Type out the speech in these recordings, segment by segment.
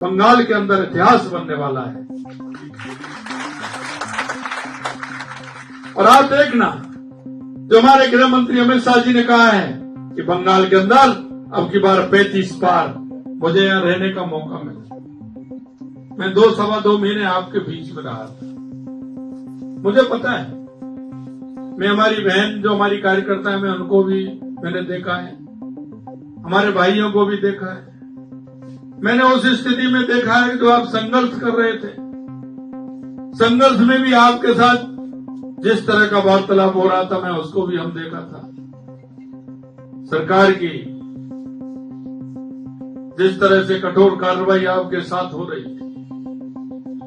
बंगाल के अंदर इतिहास बनने वाला है। और आप देखना, जो हमारे गृह मंत्री अमित शाह जी ने कहा है कि बंगाल के अंदर अब की बार 35 बार मुझे यहाँ रहने का मौका मिला। मैं 2-2.25 महीने आपके बीच में रहा था। मुझे पता है, मैं हमारी बहन जो हमारी कार्यकर्ता है, मैं उनको भी मैंने देखा है, हमारे भाइयों को भी देखा है। मैंने उस स्थिति में देखा है जो आप संघर्ष कर रहे थे। संघर्ष में भी आपके साथ जिस तरह का वार्तालाप हो रहा था, मैं उसको भी हम देखा था। सरकार की जिस तरह से कठोर कार्रवाई आपके साथ हो रही थी,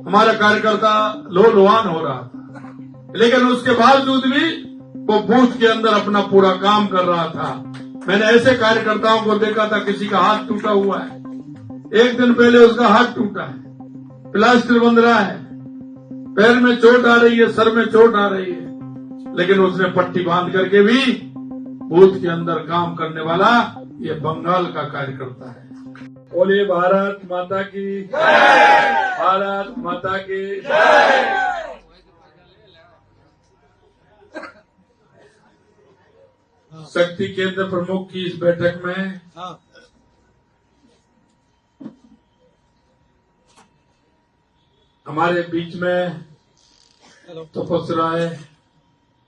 हमारा कार्यकर्ता लोलुहान हो रहा था, लेकिन उसके बावजूद भी वो बूथ के अंदर अपना पूरा काम कर रहा था। मैंने ऐसे कार्यकर्ताओं को देखा था, किसी का हाथ टूटा हुआ है, एक दिन पहले उसका हाथ टूटा है, प्लास्टर बंध रहा है, पैर में चोट आ रही है, सर में चोट आ रही है, लेकिन उसने पट्टी बांध करके भी बूथ के अंदर काम करने वाला ये बंगाल का कार्यकर्ता है। बोलिए भारत माता की जय, भारत माता की जय। शक्ति केंद्र प्रमुख की इस बैठक में हमारे बीच में तपस राय,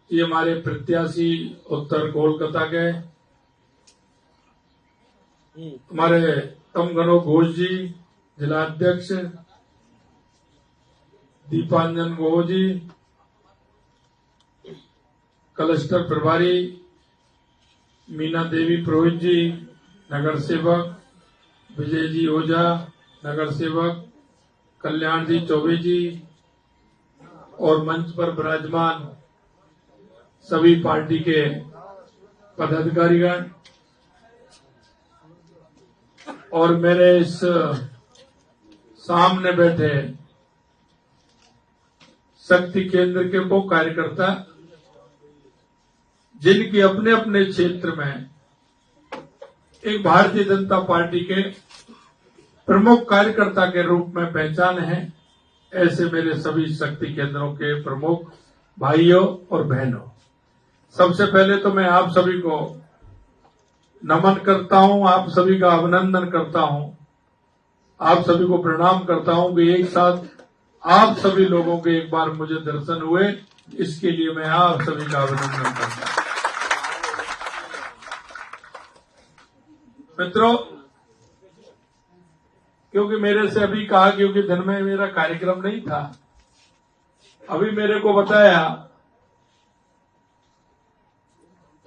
ये हमारे प्रत्याशी उत्तर कोलकाता के, हमारे तमगनो घोष जी जिला अध्यक्ष, दीपांजन घोष जी क्लस्टर प्रभारी, मीना देवी पुरोहित जी नगर सेवक, विजय जी ओझा नगर सेवक, कल्याण जी चौबे जी और मंच पर विराजमान सभी पार्टी के पदाधिकारीगण और मेरे इस सामने बैठे शक्ति केंद्र के वो कार्यकर्ता जिनकी अपने अपने क्षेत्र में एक भारतीय जनता पार्टी के प्रमुख कार्यकर्ता के रूप में पहचान है, ऐसे मेरे सभी शक्ति केंद्रों के प्रमुख भाइयों और बहनों, सबसे पहले तो मैं आप सभी को नमन करता हूं, आप सभी का अभिनंदन करता हूं, आप सभी को प्रणाम करता हूं कि एक साथ आप सभी लोगों के एक बार मुझे दर्शन हुए, इसके लिए मैं आप सभी का अभिनंदन करता हूं। मित्रों, क्योंकि मेरे से अभी कहा, क्योंकि दिन में मेरा कार्यक्रम नहीं था, अभी मेरे को बताया,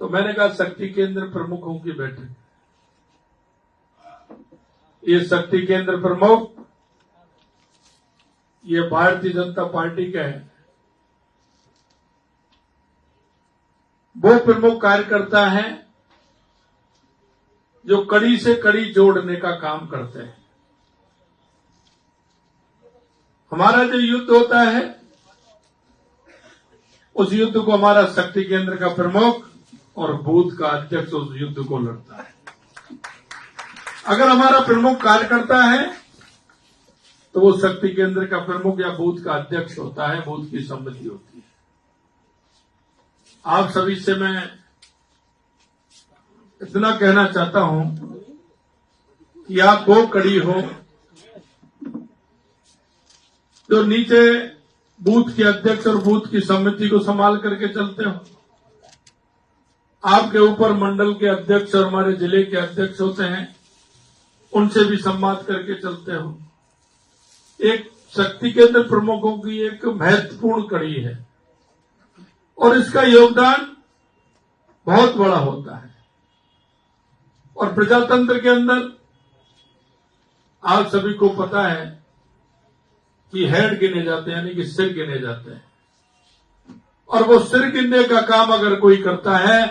तो मैंने कहा शक्ति केंद्र प्रमुखों की बैठक। ये शक्ति केंद्र प्रमुख ये भारतीय जनता पार्टी के हैं, वो प्रमुख कार्यकर्ता हैं जो कड़ी से कड़ी जोड़ने का काम करते हैं। हमारा जो युद्ध होता है, उस युद्ध को हमारा शक्ति केंद्र का प्रमुख और बूथ का अध्यक्ष उस युद्ध को लड़ता है। अगर हमारा प्रमुख कार्यकर्ता है तो वो शक्ति केंद्र का प्रमुख या बूथ का अध्यक्ष होता है, बूथ की समिति होती है। आप सभी से मैं इतना कहना चाहता हूं कि आप वो कड़ी हो जो नीचे बूथ के अध्यक्ष और बूथ की समिति को संभाल करके चलते हो। आपके ऊपर मंडल के अध्यक्ष और हमारे जिले के अध्यक्ष होते हैं, उनसे भी संवाद करके चलते हो। एक शक्ति केंद्र प्रमुखों की एक महत्वपूर्ण कड़ी है और इसका योगदान बहुत बड़ा होता है। और प्रजातंत्र के अंदर आप सभी को पता है कि हेड गिने जाते हैं, यानी कि सिर गिने जाते हैं, और वो सिर गिनने का काम अगर कोई करता है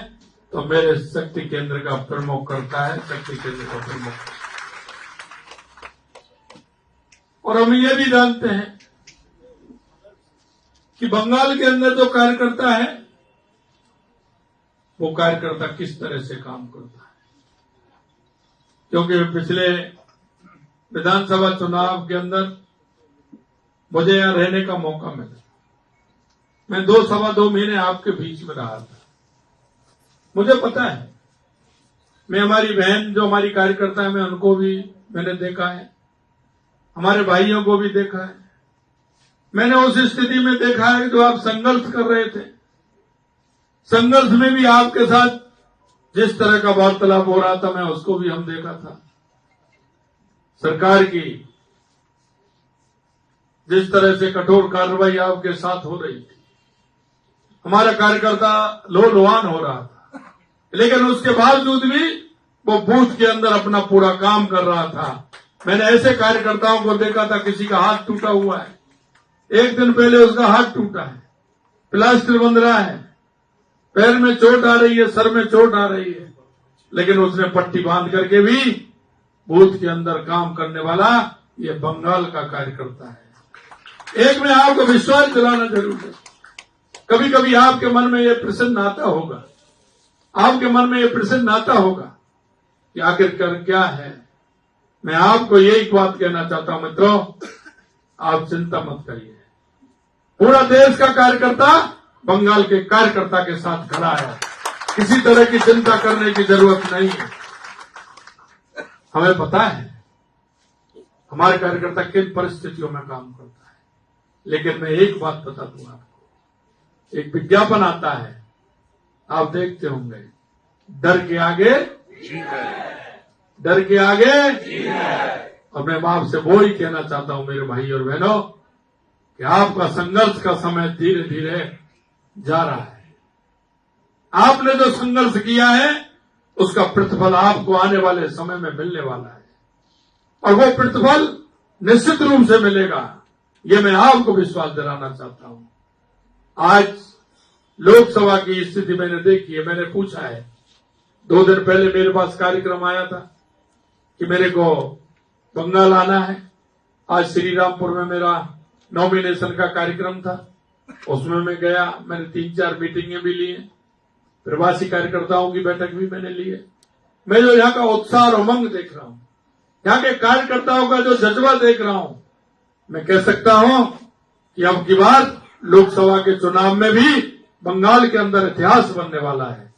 तो मेरे शक्ति केंद्र का प्रमुख करता है, शक्ति केंद्र का प्रमुख। और हम ये भी जानते हैं कि बंगाल के अंदर जो कार्यकर्ता है, वो कार्यकर्ता किस तरह से काम करता है, क्योंकि पिछले विधानसभा चुनाव के अंदर मुझे यहाँ रहने का मौका मिला। मैं 2-2.5 महीने आपके बीच में रहा था। मुझे पता है, मैं हमारी बहन जो हमारी कार्यकर्ता है, मैं उनको भी मैंने देखा है, हमारे भाइयों को भी देखा है। मैंने उस स्थिति में देखा है जो आप संघर्ष कर रहे थे। संघर्ष में भी आपके साथ जिस तरह का वार्तालाप हो रहा था, मैं उसको भी हम देखा था। सरकार की जिस तरह से कठोर कार्रवाई आपके साथ हो रही थी, हमारा कार्यकर्ता लोलुहान हो रहा था, लेकिन उसके बावजूद भी वो बूथ के अंदर अपना पूरा काम कर रहा था। मैंने ऐसे कार्यकर्ताओं को देखा था, किसी का हाथ टूटा हुआ है, एक दिन पहले उसका हाथ टूटा है, प्लास्टर बंध रहा है, पैर में चोट आ रही है, सर में चोट आ रही है, लेकिन उसने पट्टी बांध करके भी बूथ के अंदर काम करने वाला ये बंगाल का कार्यकर्ता है। एक में आपको विश्वास दिलाना जरूरी है। कभी कभी आपके मन में ये प्रश्न आता होगा, आपके मन में ये प्रश्न आता होगा कि आखिरकार क्या है। मैं आपको यही बात कहना चाहता हूं मित्रों, आप चिंता मत करिए। पूरा देश का कार्यकर्ता बंगाल के कार्यकर्ता के साथ खड़ा है, किसी तरह की चिंता करने की जरूरत नहीं है। हमें पता है हमारे कार्यकर्ता किन परिस्थितियों में काम करता है, लेकिन मैं एक बात बता दूं आपको, एक विज्ञापन आता है, आप देखते होंगे, डर के आगे जीत है, डर के आगे जीत है। और मैं आपसे वो ही कहना चाहता हूं मेरे भाई और बहनों कि आपका संघर्ष का समय धीरे धीरे जा रहा है। आपने जो संघर्ष किया है उसका प्रतिफल आपको आने वाले समय में मिलने वाला है, और वो प्रतिफल निश्चित रूप से मिलेगा, ये मैं आपको विश्वास दिलाना चाहता हूं। आज लोकसभा की स्थिति मैंने देखी है, मैंने पूछा है, 2 दिन पहले मेरे पास कार्यक्रम आया था कि मेरे को बंगाल आना है। आज श्रीरामपुर में मेरा नॉमिनेशन का कार्यक्रम था, उसमें मैं गया। मैंने 3-4 मीटिंगें भी ली हैं, प्रवासी कार्यकर्ताओं की बैठक भी मैंने ली है। मैं जो यहाँ का उत्साह और उमंग देख रहा हूं, यहाँ के कार्यकर्ताओं का जो जज्बा देख रहा हूं, मैं कह सकता हूं कि अब की बार लोकसभा के चुनाव में भी बंगाल के अंदर इतिहास बनने वाला है।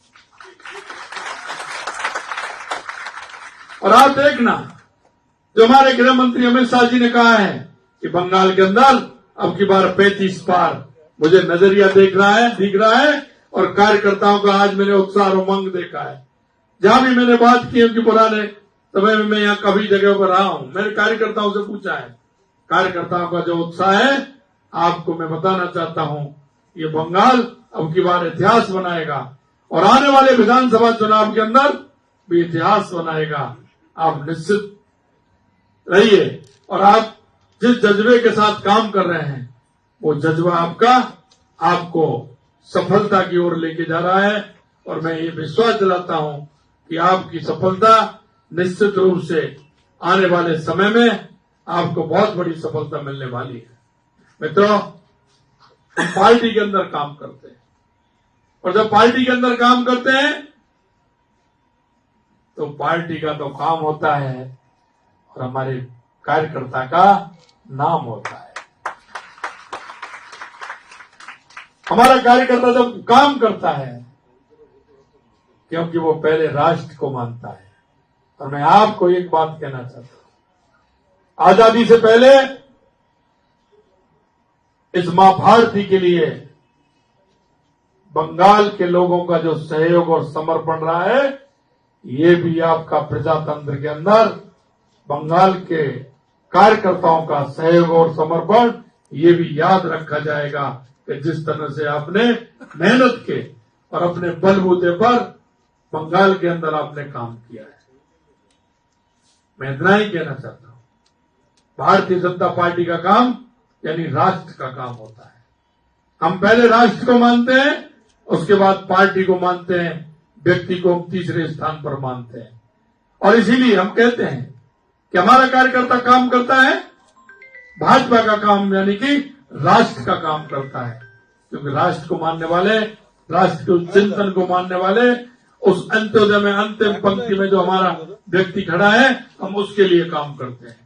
और आप देखना, जो हमारे गृह मंत्री अमित शाह जी ने कहा है कि बंगाल के अंदर अब की बार 35 पार, मुझे नजरिया दिख रहा है और कार्यकर्ताओं का आज मैंने उत्साह और उमंग देखा है। जहां भी मैंने बात की कि पुराने समय में मैं यहाँ कभी जगह पर रहा हूं, मैंने कार्यकर्ताओं से पूछा है, कार्यकर्ताओं का जो उत्साह है, आपको मैं बताना चाहता हूं, ये बंगाल अब की बार इतिहास बनाएगा और आने वाले विधानसभा चुनाव के अंदर भी इतिहास बनाएगा। आप निश्चित रहिए, और आप जिस जज्बे के साथ काम कर रहे हैं, वो जज्बा आपको सफलता की ओर लेके जा रहा है। और मैं ये विश्वास दिलाता हूं कि आपकी सफलता निश्चित रूप से आने वाले समय में आपको बहुत बड़ी सफलता मिलने वाली है। मित्रों, हम पार्टी के अंदर काम करते हैं, और जब पार्टी के अंदर काम करते हैं तो पार्टी का तो काम होता है और हमारे कार्यकर्ता का नाम होता है। हमारा कार्यकर्ता जब काम करता है, क्योंकि वो पहले राष्ट्र को मानता है। और मैं आपको एक बात कहना चाहता हूं, आजादी से पहले इस मां भारती के लिए बंगाल के लोगों का जो सहयोग और समर्पण रहा है, ये भी आपका प्रजातंत्र के अंदर बंगाल के कार्यकर्ताओं का सहयोग और समर्पण, ये भी याद रखा जाएगा कि जिस तरह से आपने मेहनत के और अपने बलबूते पर बंगाल के अंदर आपने काम किया है। मैं इतना ही कहना चाहता हूं, भारतीय जनता पार्टी का काम यानी राष्ट्र का काम होता है। हम पहले राष्ट्र को मानते हैं, उसके बाद पार्टी को मानते हैं, व्यक्ति को तीसरे स्थान पर मानते हैं। और इसीलिए हम कहते हैं कि हमारा कार्यकर्ता काम करता है, भाजपा का काम यानी कि राष्ट्र का काम करता है, क्योंकि राष्ट्र को मानने वाले, राष्ट्र के चिंतन को मानने वाले, उस अंत्योदय में अंतिम पंक्ति में जो हमारा व्यक्ति खड़ा है, हम उसके लिए काम करते हैं।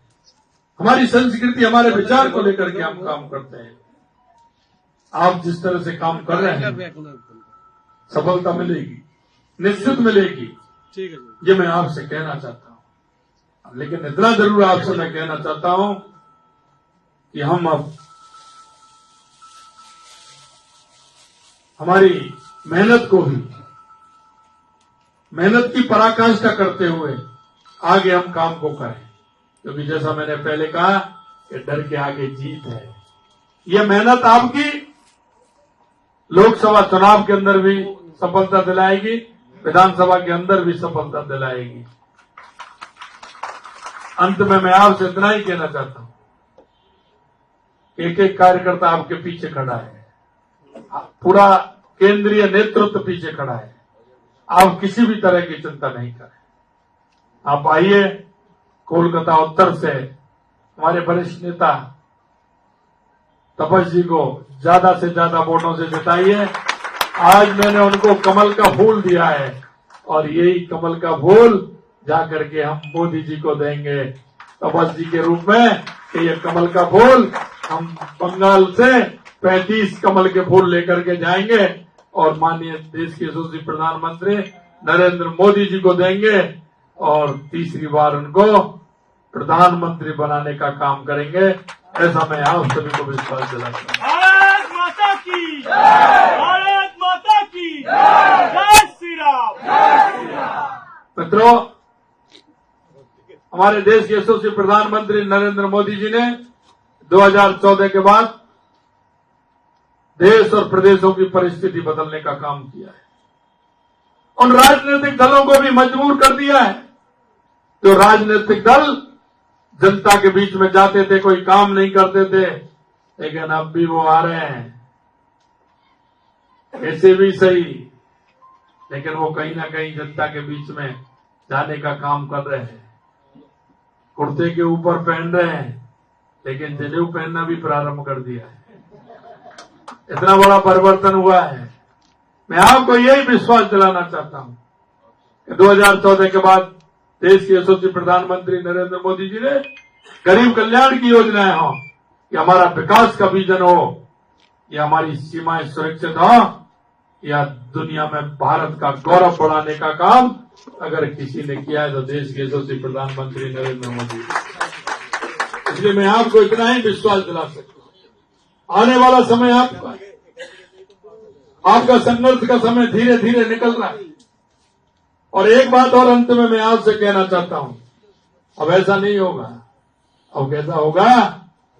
हमारी संस्कृति, हमारे विचार को लेकर के हम काम करते हैं। आप जिस तरह से काम कर रहे हैं सफलता मिलेगी, निश्चित मिलेगी, ये मैं आपसे कहना चाहता हूं। लेकिन इतना जरूर आपसे मैं कहना चाहता हूं कि हम अब हमारी मेहनत को ही, मेहनत की पराकाष्ठा करते हुए आगे हम काम को करें, क्योंकि जैसा मैंने पहले कहा कि डर के आगे जीत है। ये मेहनत आपकी लोकसभा चुनाव के अंदर भी सफलता दिलाएगी, विधानसभा के अंदर भी सफलता दिलाएगी। अंत में मैं आपसे इतना ही कहना चाहता हूं, एक एक कार्यकर्ता आपके पीछे खड़ा है, पूरा केंद्रीय नेतृत्व पीछे खड़ा है। आप किसी भी तरह की चिंता नहीं करें। आप आइए, कोलकाता उत्तर से हमारे वरिष्ठ नेता तपस जी को ज्यादा से ज्यादा वोटों से जिताइए। आज मैंने उनको कमल का फूल दिया है और यही कमल का फूल जाकर के हम मोदी जी को देंगे तपस जी के रूप में कि ये कमल का फूल हम बंगाल से 35 कमल के फूल लेकर के जाएंगे और माननीय देश के यशस्वी प्रधानमंत्री नरेंद्र मोदी जी को देंगे और तीसरी बार उनको प्रधानमंत्री बनाने का काम करेंगे। ऐसा मैं आप सभी को विश्वास दिलाता हूं। भारत माता की जय, भारत माता की जय, जय श्री राम। मित्रों, हमारे देश के यशस्वी प्रधानमंत्री नरेंद्र मोदी जी ने 2014 के बाद देश और प्रदेशों की परिस्थिति बदलने का काम किया है। उन राजनीतिक दलों को भी मजबूर कर दिया है जो राजनीतिक दल जनता के बीच में जाते थे, कोई काम नहीं करते थे, लेकिन अब भी वो आ रहे हैं, ऐसे भी सही, लेकिन वो कहीं ना कहीं जनता के बीच में जाने का काम कर रहे हैं। कुर्ते के ऊपर पहन रहे हैं, लेकिन जनेऊ पहनना भी प्रारंभ कर दिया है। इतना बड़ा परिवर्तन हुआ है। मैं आपको यही विश्वास दिलाना चाहता हूं कि 2014 के बाद देश के यशस्वी प्रधानमंत्री नरेंद्र मोदी जी ने गरीब कल्याण की योजनाएं हो, कि हमारा विकास का विजन हो, या हमारी सीमाएं सुरक्षित हो, या दुनिया में भारत का गौरव बढ़ाने का काम अगर किसी ने किया है तो देश के यशस्वी प्रधानमंत्री नरेंद्र मोदी। इसलिए मैं आपको इतना ही विश्वास दिला सकता हूं, आने वाला समय आपका संघर्ष का समय धीरे धीरे निकल रहा है। और एक बात और अंत में मैं आपसे कहना चाहता हूं, अब ऐसा नहीं होगा। अब कैसा होगा?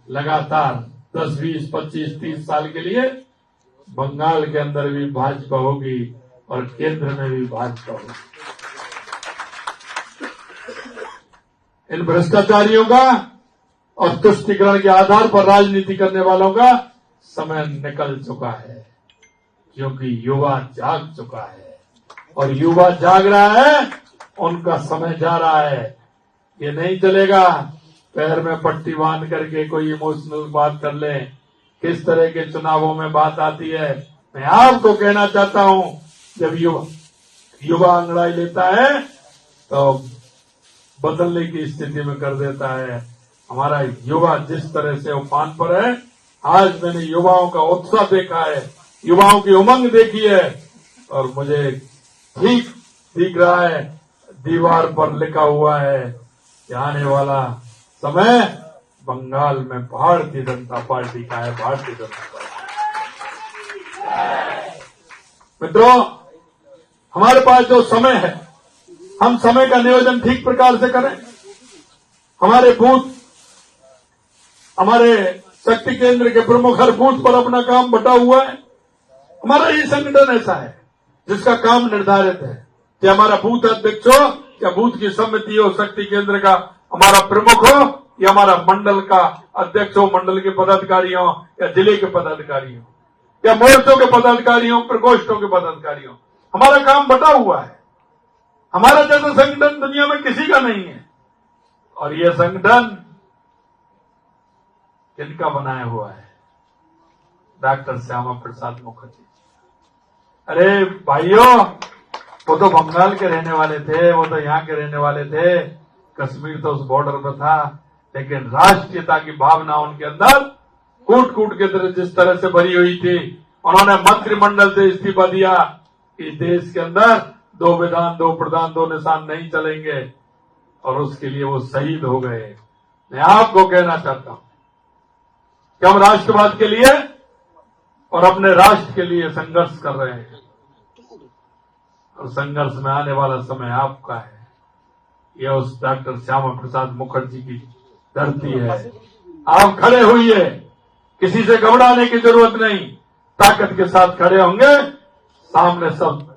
लगातार 10, 20, 25, 30 साल के लिए बंगाल के अंदर भी भाजपा होगी और केंद्र में भी भाजपा होगी। इन भ्रष्टाचारियों का और तुष्टीकरण के आधार पर राजनीति करने वालों का समय निकल चुका है, क्योंकि युवा जाग चुका है। और युवा जाग रहा है, उनका समय जा रहा है। ये नहीं चलेगा पैर में पट्टी बांध करके कोई इमोशनल बात कर ले। किस तरह के चुनावों में बात आती है, मैं आपको कहना चाहता हूं, जब युवा अंगड़ाई लेता है तो बदलने की स्थिति में कर देता है। हमारा युवा जिस तरह से उफान पर है, आज मैंने युवाओं का उत्साह देखा है, युवाओं की उमंग देखी है, और मुझे ठीक दिख रहा है, दीवार पर लिखा हुआ है कि आने वाला समय बंगाल में भारतीय जनता पार्टी का है, भारतीय जनता पार्टी। मित्रों, हमारे पास जो समय है, हम समय का नियोजन ठीक प्रकार से करें। हमारे बूथ, हमारे शक्ति केंद्र के प्रमुख हर बूथ पर अपना काम बटा हुआ है। हमारा ये संगठन ऐसा है जिसका काम निर्धारित है कि हमारा बूथ अध्यक्ष हो या बूथ की समिति हो, शक्ति केंद्र का हमारा प्रमुख हो या हमारा मंडल का अध्यक्ष हो, मंडल के पदाधिकारी हो या जिले के पदाधिकारी हो या मोर्चों के पदाधिकारी हो, प्रकोष्ठों के पदाधिकारी हो, हमारा काम बटा हुआ है। हमारा जैसा संगठन दुनिया में किसी का नहीं है। और यह संगठन किनका बनाया हुआ है? डॉक्टर श्यामा प्रसाद मुखर्जी। अरे भाइयों, वो तो बंगाल के रहने वाले थे, वो तो यहाँ के रहने वाले थे, कश्मीर तो उस बॉर्डर पर था, लेकिन राष्ट्रीयता की भावना उनके अंदर कूट कूट के तरह जिस तरह से भरी हुई थी, उन्होंने मंत्रिमंडल से इस्तीफा दिया कि देश के अंदर 2 विधान 2 प्रधान 2 निशान नहीं चलेंगे, और उसके लिए वो शहीद हो गए। मैं आपको कहना चाहता हूं कि हम राष्ट्रवाद के लिए और अपने राष्ट्र के लिए संघर्ष कर रहे हैं, और संघर्ष में आने वाला समय आपका है। यह उस डॉक्टर श्यामा प्रसाद मुखर्जी की धरती है। आप खड़े हुइए, किसी से घबराने की जरूरत नहीं, ताकत के साथ खड़े होंगे, सामने सब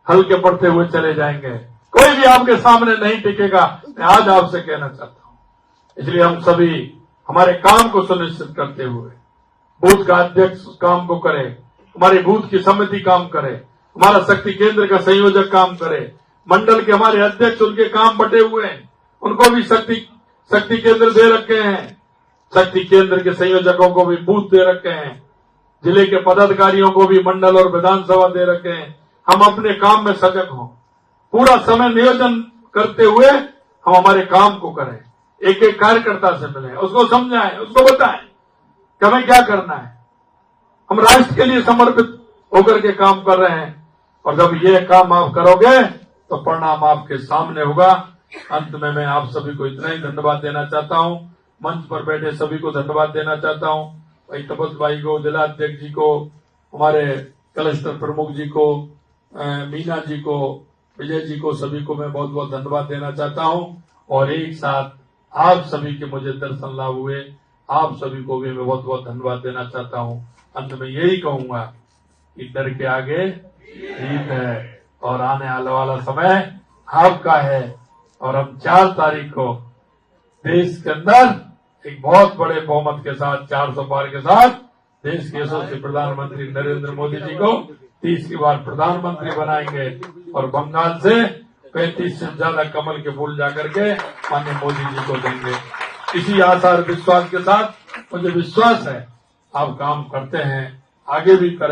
हल्के पड़ते हुए चले जाएंगे, कोई भी आपके सामने नहीं टिकेगा। मैं आज आपसे कहना चाहता हूं, इसलिए हम सभी हमारे काम को सुनिश्चित करते हुए बूथ का अध्यक्ष काम को करे, हमारी बूथ की समिति काम करे, हमारा शक्ति केंद्र का संयोजक काम करे, मंडल के हमारे अध्यक्ष उनके काम बटे हुए हैं, उनको भी शक्ति केंद्र दे रखे हैं, शक्ति केंद्र के संयोजकों को भी बूथ दे रखे हैं, जिले के पदाधिकारियों को भी मंडल और विधानसभा दे रखे हैं। हम अपने काम में सजग हों, पूरा समय नियोजन करते हुए हम हमारे काम को करें, एक एक कार्यकर्ता से मिलें, उसको समझाएं, उसको बताएं कि हमें क्या करना है। हम राष्ट्र के लिए समर्पित होकर के काम कर रहे हैं, और जब ये काम आप करोगे तो परिणाम आपके सामने होगा। अंत में मैं आप सभी को इतना ही धन्यवाद देना चाहता हूं, मंच पर बैठे सभी को धन्यवाद देना चाहता हूं, भाई तपस भाई को, जिला अध्यक्ष जी को, हमारे क्लस्टर प्रमुख जी को, मीना जी को, विजय जी को, सभी को मैं बहुत बहुत धन्यवाद देना चाहता हूं। और एक साथ आप सभी के मुझे दर्शन लाभ हुए, आप सभी को भी मैं बहुत बहुत धन्यवाद देना चाहता हूं। अंत में यही कहूंगा कि डर के आगे जीत है, और आने वाला समय आपका है, और हम 4 तारीख को देश के अंदर एक बहुत बड़े बहुमत के साथ 400 पार के साथ देश के यशस्वी प्रधानमंत्री नरेंद्र मोदी जी को 30 बार प्रधानमंत्री बनाएंगे, और बंगाल से 35 से ज्यादा कमल के फूल जाकर के माननीय मोदी जी को देंगे। इसी आशा और विश्वास के साथ मुझे विश्वास है आप काम करते हैं, आगे भी करेंगे।